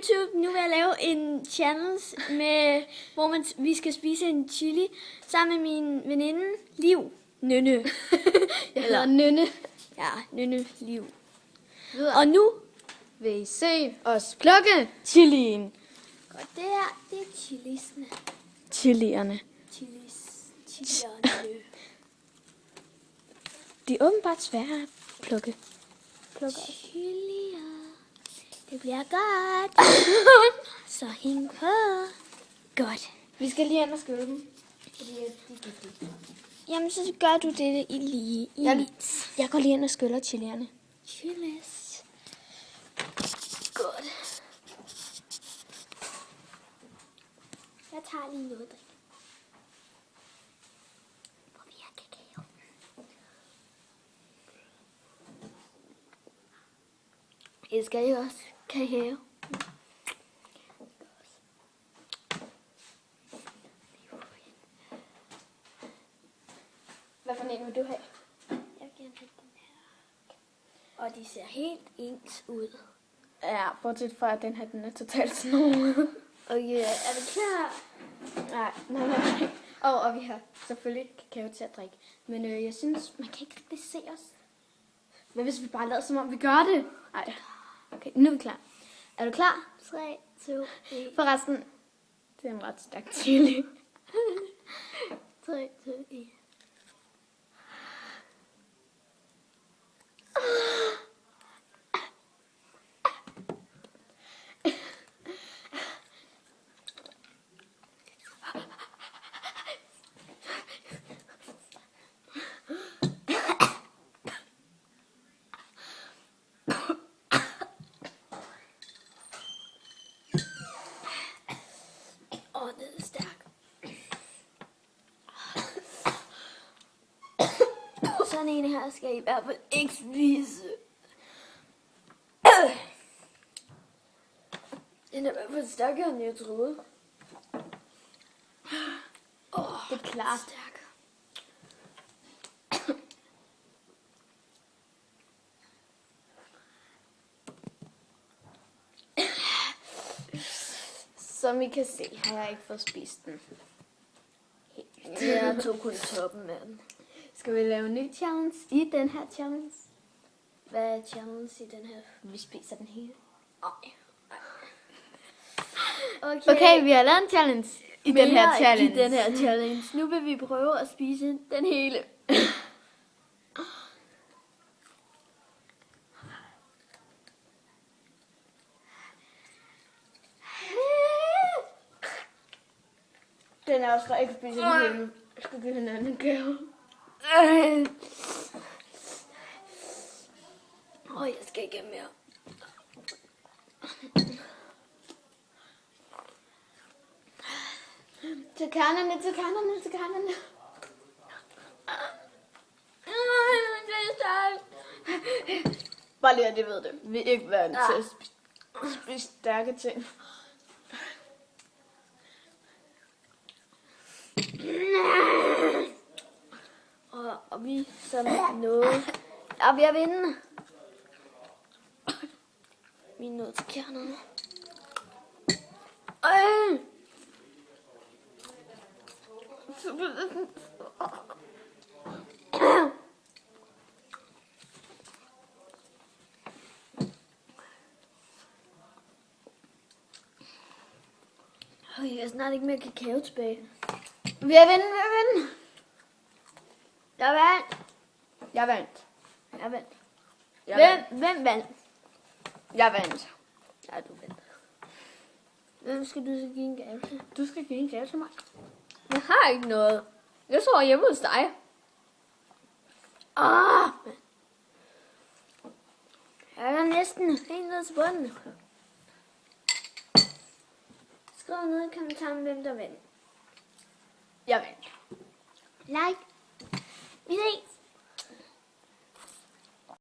YouTube. Nu vil jeg lave en challenge, hvor vi skal spise en chili sammen med min veninde Liv. Nynne. Jeg hedder Nynne. Ja, Nynne Liv. Videre. Og nu Vil I se os plukke chilien? godt, det er chilisene. Chilierne. Chilierne. De er åbenbart svære at plukke. Chilier. Det bliver godt. Så hæng på. Godt. Vi skal lige hen og skylle dem, fordi de er giftige. Jamen, så gør du det i lige. Jeg går lige hen og skyller chilierne. Chilis. Godt. Jeg tager lige noget drik. Hvor vi har kakao. Elsker I også kakao? Hvad for en vil du have? Jeg vil gerne have den her. Og de ser helt ens ud. Ja, bortset fra, at den her den er totalt snoet. Okay, er du klar? Nej. Og vi har selvfølgelig kakao til at drikke. Men jeg synes, man kan ikke rigtig se os. Hvad hvis vi bare lader som om vi gør det? Nej. Okay, nu er vi klar. Er du klar? 3, 2, 1. Forresten, det er en ret stærk chili. 3, 2, 1. Det er stærk. Sådan en her skal I i hvert fald ikke spise. Den er i hvert fald stærkere, end jeg troede. Det er klart. Stærk. Som I kan se, har jeg ikke fået spist den. Jeg tog kun toppen af den. Skal vi lave en ny challenge i den her challenge? Hvad er challenge i den her? Vi spiser den hele. Nej. Okay, vi har lavet en challenge i den her challenge. I den her challenge. Nu vil vi prøve at spise den hele. Den er også ikke spise den hele. Jeg skal give hinanden en gave. Jeg skal ikke have mere. Til kernerne. Det er stærkt. Bare lige at det ved det. Vi er ikke vant til at spise stærke ting. Og vi som noget. Ja, vi er vinde. Vi er nået til kernerne. Jeg er snart ikke mere kakao tilbage. Vi er vinde. Jeg vandt. Jeg vandt. Hvem vandt? Jeg vandt. Ja, du vandt. Hvem skal du så give en gave til? Du skal give en gave til mig. Jeg har ikke noget. Jeg sover hjemme hos dig. Jeg er næsten helt ned til bunden. Skriv ned i kommentaren, hvem der vandt. Jeg vandt. Like. Vi ses.